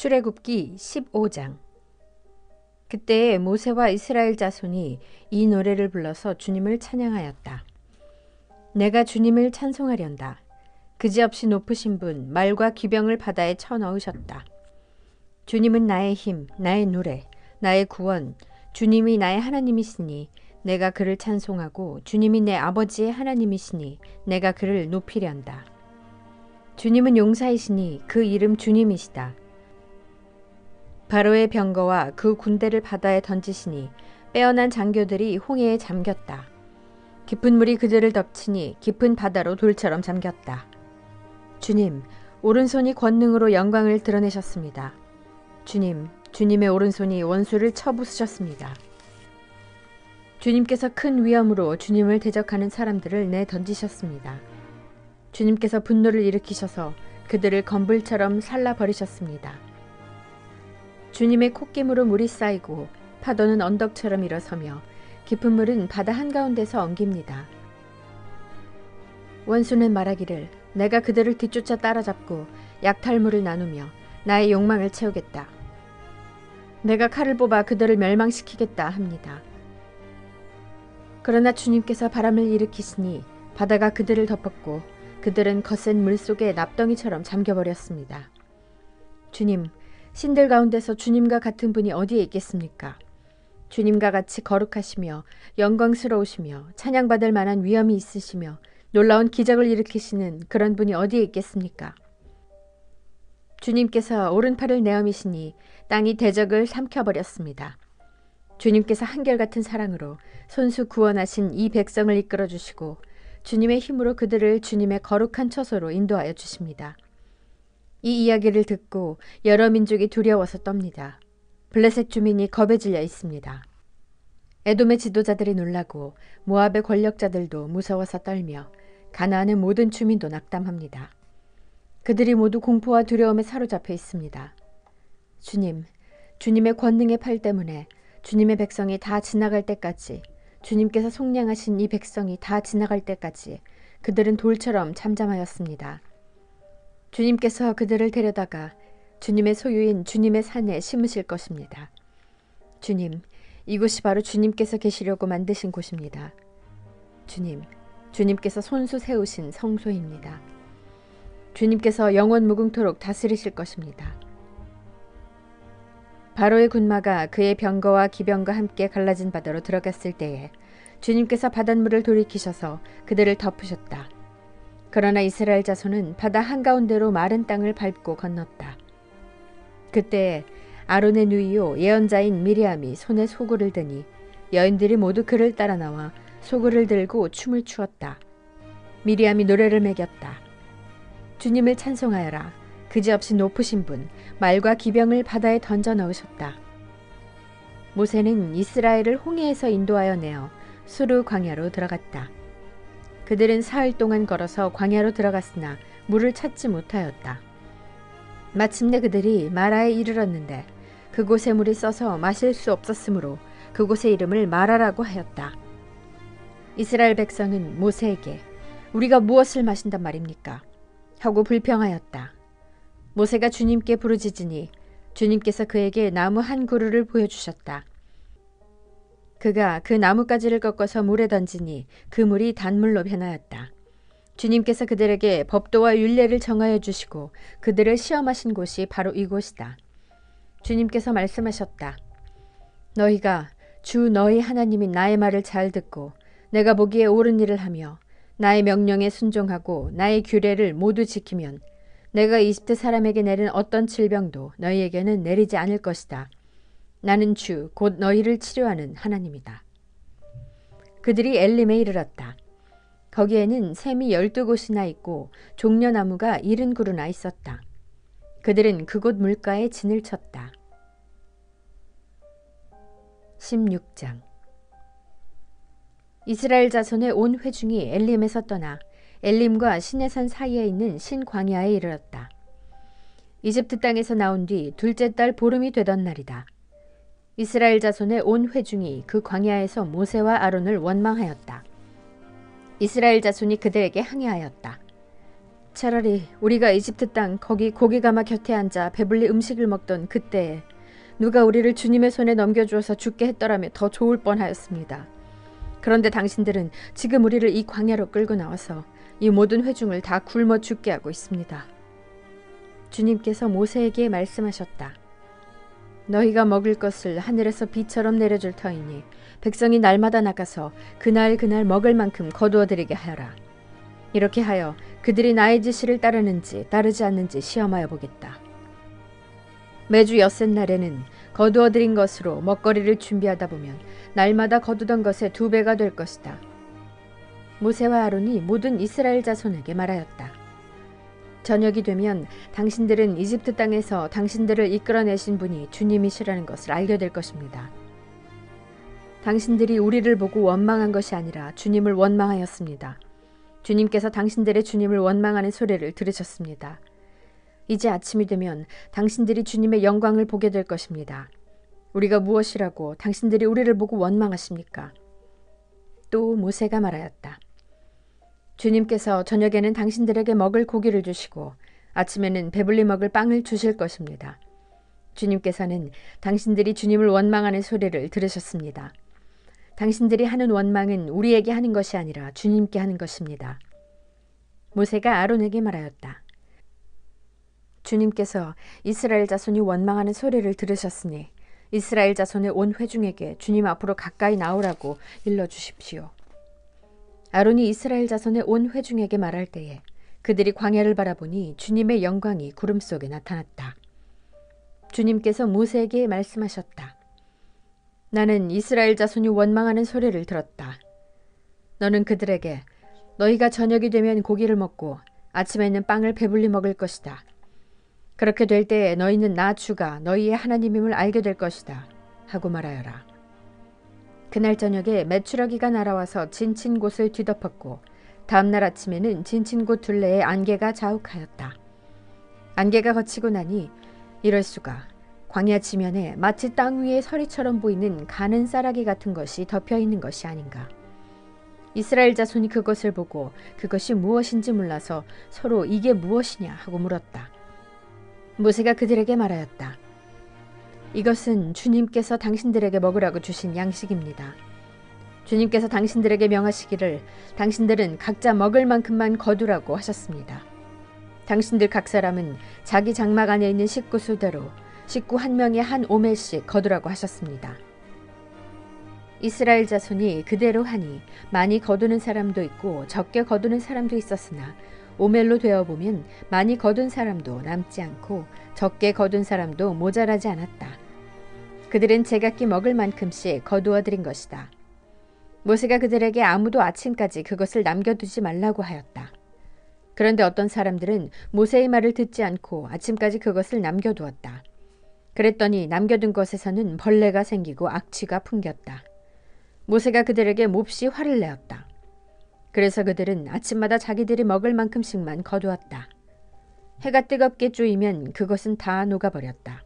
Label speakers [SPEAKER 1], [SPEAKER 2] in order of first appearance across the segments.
[SPEAKER 1] 출애굽기 15장. 그때 모세와 이스라엘 자손이 이 노래를 불러서 주님을 찬양하였다. 내가 주님을 찬송하련다. 그지없이 높으신 분 말과 기병을 바다에 쳐넣으셨다. 주님은 나의 힘, 나의 노래, 나의 구원, 주님이 나의 하나님이시니 내가 그를 찬송하고 주님이 내 아버지의 하나님이시니 내가 그를 높이련다. 주님은 용사이시니 그 이름 주님이시다. 바로의 병거와 그 군대를 바다에 던지시니 빼어난 장교들이 홍해에 잠겼다. 깊은 물이 그들을 덮치니 깊은 바다로 돌처럼 잠겼다. 주님, 오른손이 권능으로 영광을 드러내셨습니다. 주님, 주님의 오른손이 원수를 쳐부수셨습니다. 주님께서 큰 위엄으로 주님을 대적하는 사람들을 내던지셨습니다. 주님께서 분노를 일으키셔서 그들을 건불처럼 살라버리셨습니다. 주님의 콧김으로 물이 쌓이고 파도는 언덕처럼 일어서며 깊은 물은 바다 한가운데서 엉깁니다. 원수는 말하기를 내가 그들을 뒤쫓아 따라잡고 약탈물을 나누며 나의 욕망을 채우겠다. 내가 칼을 뽑아 그들을 멸망시키겠다 합니다. 그러나 주님께서 바람을 일으키시니 바다가 그들을 덮었고 그들은 거센 물속에 납덩이처럼 잠겨버렸습니다. 주님, 신들 가운데서 주님과 같은 분이 어디에 있겠습니까? 주님과 같이 거룩하시며 영광스러우시며 찬양받을 만한 위엄이 있으시며 놀라운 기적을 일으키시는 그런 분이 어디에 있겠습니까? 주님께서 오른팔을 내어미시니 땅이 대적을 삼켜버렸습니다. 주님께서 한결같은 사랑으로 손수 구원하신 이 백성을 이끌어주시고 주님의 힘으로 그들을 주님의 거룩한 처소로 인도하여 주십니다. 이 이야기를 듣고 여러 민족이 두려워서 떱니다. 블레셋 주민이 겁에 질려 있습니다. 에돔의 지도자들이 놀라고 모압의 권력자들도 무서워서 떨며 가나안의 모든 주민도 낙담합니다. 그들이 모두 공포와 두려움에 사로잡혀 있습니다. 주님, 주님의 권능의 팔 때문에 주님의 백성이 다 지나갈 때까지, 주님께서 속량하신 이 백성이 다 지나갈 때까지 그들은 돌처럼 잠잠하였습니다. 주님께서 그들을 데려다가 주님의 소유인 주님의 산에 심으실 것입니다. 주님, 이곳이 바로 주님께서 계시려고 만드신 곳입니다. 주님, 주님께서 손수 세우신 성소입니다. 주님께서 영원 무궁토록 다스리실 것입니다. 바로의 군마가 그의 병거와 기병과 함께 갈라진 바다로 들어갔을 때에 주님께서 바닷물을 돌이키셔서 그들을 덮으셨다. 그러나 이스라엘 자손은 바다 한가운데로 마른 땅을 밟고 건넜다. 그때 아론의 누이요 예언자인 미리암이 손에 소구를 드니 여인들이 모두 그를 따라 나와 소구를 들고 춤을 추었다. 미리암이 노래를 매겼다. 주님을 찬송하여라. 그지없이 높으신 분 말과 기병을 바다에 던져 넣으셨다. 모세는 이스라엘을 홍해에서 인도하여 내어 수르 광야로 들어갔다. 그들은 사흘 동안 걸어서 광야로 들어갔으나 물을 찾지 못하였다. 마침내 그들이 마라에 이르렀는데 그곳에 물이 써서 마실 수 없었으므로 그곳의 이름을 마라라고 하였다. 이스라엘 백성은 모세에게 우리가 무엇을 마신단 말입니까? 하고 불평하였다. 모세가 주님께 부르짖으니 주님께서 그에게 나무 한 그루를 보여주셨다. 그가 그 나뭇가지를 꺾어서 물에 던지니 그 물이 단물로 변하였다. 주님께서 그들에게 법도와 율례를 정하여 주시고 그들을 시험하신 곳이 바로 이곳이다. 주님께서 말씀하셨다. 너희가 주 너희 하나님인 나의 말을 잘 듣고 내가 보기에 옳은 일을 하며 나의 명령에 순종하고 나의 규례를 모두 지키면 내가 이집트 사람에게 내린 어떤 질병도 너희에게는 내리지 않을 것이다. 나는 주 곧 너희를 치료하는 하나님이다. 그들이 엘림에 이르렀다. 거기에는 샘이 12곳이나 있고 종려나무가 70그루나 있었다. 그들은 그곳 물가에 진을 쳤다. 16장. 이스라엘 자손의 온 회중이 엘림에서 떠나 엘림과 시내산 사이에 있는 신광야에 이르렀다. 이집트 땅에서 나온 뒤 둘째 달 보름이 되던 날이다. 이스라엘 자손의 온 회중이 그 광야에서 모세와 아론을 원망하였다. 이스라엘 자손이 그들에게 항의하였다. 차라리 우리가 이집트 땅 거기 고기가마 곁에 앉아 배불리 음식을 먹던 그때에 누가 우리를 주님의 손에 넘겨주어서 죽게 했더라면 더 좋을 뻔하였습니다. 그런데 당신들은 지금 우리를 이 광야로 끌고 나와서 이 모든 회중을 다 굶어 죽게 하고 있습니다. 주님께서 모세에게 말씀하셨다. 너희가 먹을 것을 하늘에서 비처럼 내려줄 터이니 백성이 날마다 나가서 그날 먹을 만큼 거두어들이게 하여라. 이렇게 하여 그들이 나의 지시를 따르는지 따르지 않는지 시험하여 보겠다. 매주 엿새날에는 거두어들인 것으로 먹거리를 준비하다 보면 날마다 거두던 것의 2배가 될 것이다. 모세와 아론이 모든 이스라엘 자손에게 말하였다. 저녁이 되면 당신들은 이집트 땅에서 당신들을 이끌어내신 분이 주님이시라는 것을 알게 될 것입니다. 당신들이 우리를 보고 원망한 것이 아니라 주님을 원망하였습니다. 주님께서 당신들의 주님을 원망하는 소리를 들으셨습니다. 이제 아침이 되면 당신들이 주님의 영광을 보게 될 것입니다. 우리가 무엇이라고 당신들이 우리를 보고 원망하십니까? 또 모세가 말하였다. 주님께서 저녁에는 당신들에게 먹을 고기를 주시고 아침에는 배불리 먹을 빵을 주실 것입니다. 주님께서는 당신들이 주님을 원망하는 소리를 들으셨습니다. 당신들이 하는 원망은 우리에게 하는 것이 아니라 주님께 하는 것입니다. 모세가 아론에게 말하였다. 주님께서 이스라엘 자손이 원망하는 소리를 들으셨으니 이스라엘 자손의 온 회중에게 주님 앞으로 가까이 나오라고 일러주십시오. 아론이 이스라엘 자손의 온 회중에게 말할 때에 그들이 광야를 바라보니 주님의 영광이 구름 속에 나타났다. 주님께서 모세에게 말씀하셨다. 나는 이스라엘 자손이 원망하는 소리를 들었다. 너는 그들에게 너희가 저녁이 되면 고기를 먹고 아침에는 빵을 배불리 먹을 것이다. 그렇게 될 때에 너희는 나 주가 너희의 하나님임을 알게 될 것이다 하고 말하여라. 그날 저녁에 메추라기가 날아와서 진친 곳을 뒤덮었고 다음날 아침에는 진친 곳 둘레에 안개가 자욱하였다. 안개가 걷히고 나니 이럴 수가 광야 지면에 마치 땅 위에 서리처럼 보이는 가는 쌀아기 같은 것이 덮여 있는 것이 아닌가. 이스라엘 자손이 그것을 보고 그것이 무엇인지 몰라서 서로 이게 무엇이냐 하고 물었다. 모세가 그들에게 말하였다. 이것은 주님께서 당신들에게 먹으라고 주신 양식입니다. 주님께서 당신들에게 명하시기를 당신들은 각자 먹을 만큼만 거두라고 하셨습니다. 당신들 각 사람은 자기 장막 안에 있는 식구 수대로 식구 한 명에 한 오멜씩 거두라고 하셨습니다. 이스라엘 자손이 그대로 하니 많이 거두는 사람도 있고 적게 거두는 사람도 있었으나 오멜로 되어보면 많이 거둔 사람도 남지 않고 적게 거둔 사람도 모자라지 않았다. 그들은 제각기 먹을 만큼씩 거두어 들인 것이다. 모세가 그들에게 아무도 아침까지 그것을 남겨두지 말라고 하였다. 그런데 어떤 사람들은 모세의 말을 듣지 않고 아침까지 그것을 남겨두었다. 그랬더니 남겨둔 것에서는 벌레가 생기고 악취가 풍겼다. 모세가 그들에게 몹시 화를 내었다. 그래서 그들은 아침마다 자기들이 먹을 만큼씩만 거두었다. 해가 뜨겁게 쪼이면 그것은 다 녹아버렸다.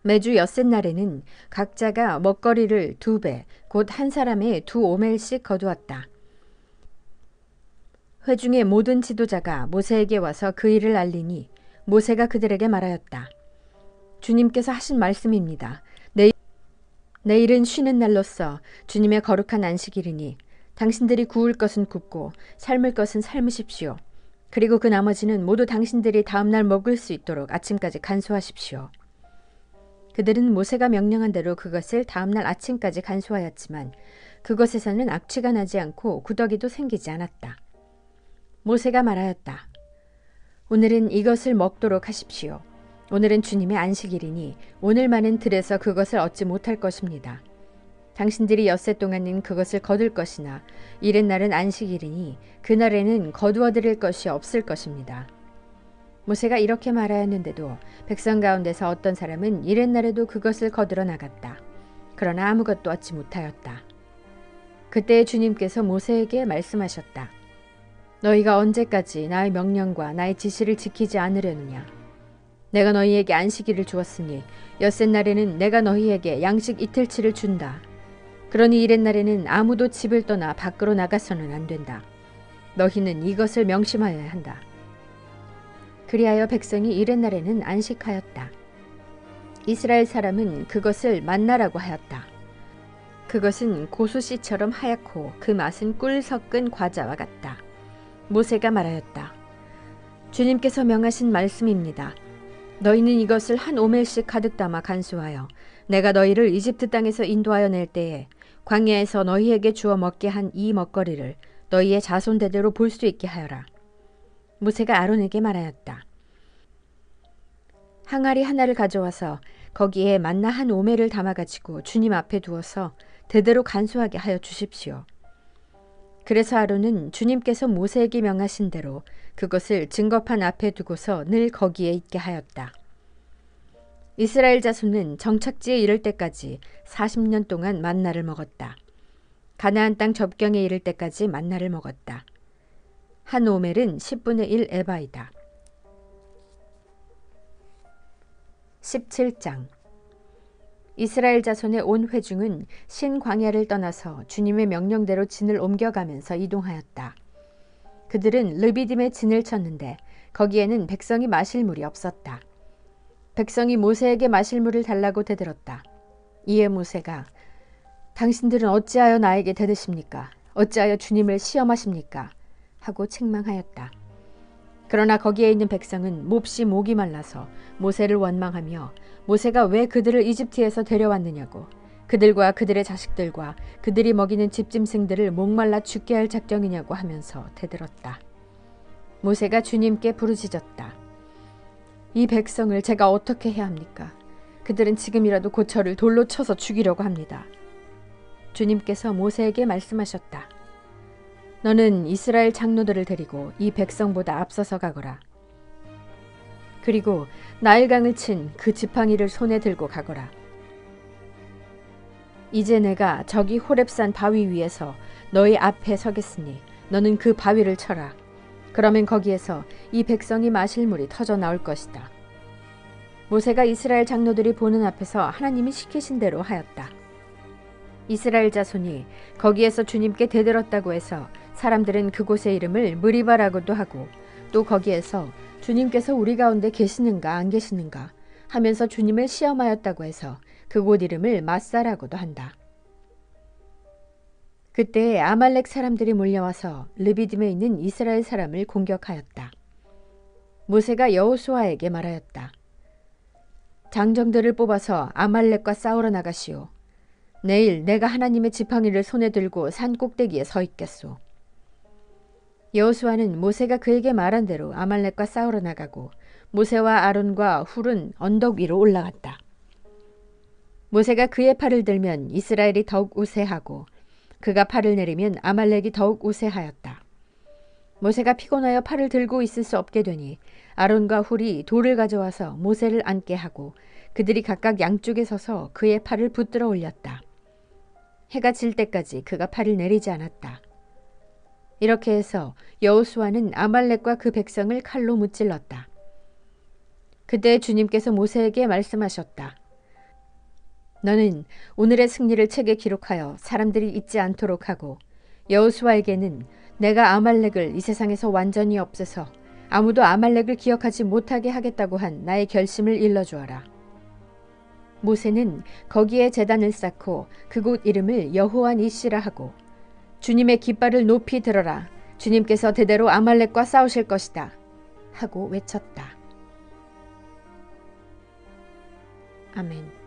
[SPEAKER 1] 매주 엿새날에는 각자가 먹거리를 2배, 곧 한 사람의 2오멜씩 거두었다. 회중의 모든 지도자가 모세에게 와서 그 일을 알리니 모세가 그들에게 말하였다. 주님께서 하신 말씀입니다. 내일은 쉬는 날로서 주님의 거룩한 안식일이니 당신들이 구울 것은 굽고 삶을 것은 삶으십시오. 그리고 그 나머지는 모두 당신들이 다음날 먹을 수 있도록 아침까지 간수하십시오. 그들은 모세가 명령한 대로 그것을 다음날 아침까지 간수하였지만 그것에서는 악취가 나지 않고 구더기도 생기지 않았다. 모세가 말하였다. 오늘은 이것을 먹도록 하십시오. 오늘은 주님의 안식일이니 오늘만은 들에서 그것을 얻지 못할 것입니다. 당신들이 엿새 동안은 그것을 거둘 것이나 이튿날은 안식일이니 그날에는 거두어 드릴 것이 없을 것입니다. 모세가 이렇게 말하였는데도 백성 가운데서 어떤 사람은 이튿날에도 그것을 거두러 나갔다. 그러나 아무것도 얻지 못하였다. 그때 주님께서 모세에게 말씀하셨다. 너희가 언제까지 나의 명령과 나의 지시를 지키지 않으려느냐. 내가 너희에게 안식일을 주었으니 엿새날에는 내가 너희에게 양식 이틀치를 준다. 그러니 이튿날에는 아무도 집을 떠나 밖으로 나가서는 안 된다. 너희는 이것을 명심하여야 한다. 그리하여 백성이 이튿날에는 안식하였다. 이스라엘 사람은 그것을 만나라고 하였다. 그것은 고수씨처럼 하얗고 그 맛은 꿀 섞은 과자와 같다. 모세가 말하였다. 주님께서 명하신 말씀입니다. 너희는 이것을 한 오멜씩 가득 담아 간수하여 내가 너희를 이집트 땅에서 인도하여 낼 때에 광야에서 너희에게 주어 먹게 한 이 먹거리를 너희의 자손 대대로 볼 수 있게 하여라. 모세가 아론에게 말하였다. 항아리 하나를 가져와서 거기에 만나 한 오멜을 담아가지고 주님 앞에 두어서 대대로 간수하게 하여 주십시오. 그래서 아론은 주님께서 모세에게 명하신 대로 그것을 증거판 앞에 두고서 늘 거기에 있게 하였다. 이스라엘 자손은 정착지에 이를 때까지 40년 동안 만나를 먹었다. 가나안 땅 접경에 이를 때까지 만나를 먹었다. 한 오멜은 10분의 1 에바이다. 17장. 이스라엘 자손의 온 회중은 신광야를 떠나서 주님의 명령대로 진을 옮겨가면서 이동하였다. 그들은 르비딤에 진을 쳤는데 거기에는 백성이 마실 물이 없었다. 백성이 모세에게 마실 물을 달라고 대들었다. 이에 모세가 당신들은 어찌하여 나에게 대드십니까? 어찌하여 주님을 시험하십니까? 하고 책망하였다. 그러나 거기에 있는 백성은 몹시 목이 말라서 모세를 원망하며 모세가 왜 그들을 이집트에서 데려왔느냐고, 그들과 그들의 자식들과 그들이 먹이는 집짐승들을 목말라 죽게 할 작정이냐고 하면서 대들었다. 모세가 주님께 부르짖었다. 이 백성을 제가 어떻게 해야 합니까? 그들은 지금이라도 곧 저를 돌로 쳐서 죽이려고 합니다. 주님께서 모세에게 말씀하셨다. 너는 이스라엘 장로들을 데리고 이 백성보다 앞서서 가거라. 그리고 나일강을 친 그 지팡이를 손에 들고 가거라. 이제 내가 저기 호렙산 바위 위에서 너희 앞에 서겠으니 너는 그 바위를 쳐라. 그러면 거기에서 이 백성이 마실 물이 터져 나올 것이다. 모세가 이스라엘 장로들이 보는 앞에서 하나님이 시키신 대로 하였다. 이스라엘 자손이 거기에서 주님께 대들었다고 해서 사람들은 그곳의 이름을 무리바라고도 하고 또 거기에서 주님께서 우리 가운데 계시는가 안 계시는가 하면서 주님을 시험하였다고 해서 그곳 이름을 마사라고도 한다. 그때 아말렉 사람들이 몰려와서 르비딤에 있는 이스라엘 사람을 공격하였다. 모세가 여호수아에게 말하였다. 장정들을 뽑아서 아말렉과 싸우러 나가시오. 내일 내가 하나님의 지팡이를 손에 들고 산 꼭대기에 서 있겠소. 여호수아는 모세가 그에게 말한 대로 아말렉과 싸우러 나가고 모세와 아론과 훌은 언덕 위로 올라갔다. 모세가 그의 팔을 들면 이스라엘이 더욱 우세하고 그가 팔을 내리면 아말렉이 더욱 우세하였다. 모세가 피곤하여 팔을 들고 있을 수 없게 되니 아론과 훌이 돌을 가져와서 모세를 앉게 하고 그들이 각각 양쪽에 서서 그의 팔을 붙들어 올렸다. 해가 질 때까지 그가 팔을 내리지 않았다. 이렇게 해서 여호수아는 아말렉과 그 백성을 칼로 무찔렀다. 그때 주님께서 모세에게 말씀하셨다. 너는 오늘의 승리를 책에 기록하여 사람들이 잊지 않도록 하고 여호수아에게는 내가 아말렉을 이 세상에서 완전히 없애서 아무도 아말렉을 기억하지 못하게 하겠다고 한 나의 결심을 일러주어라. 모세는 거기에 제단을 쌓고 그곳 이름을 여호와 니시라 하고 주님의 깃발을 높이 들어라. 주님께서 대대로 아말렉과 싸우실 것이다. 하고 외쳤다. 아멘.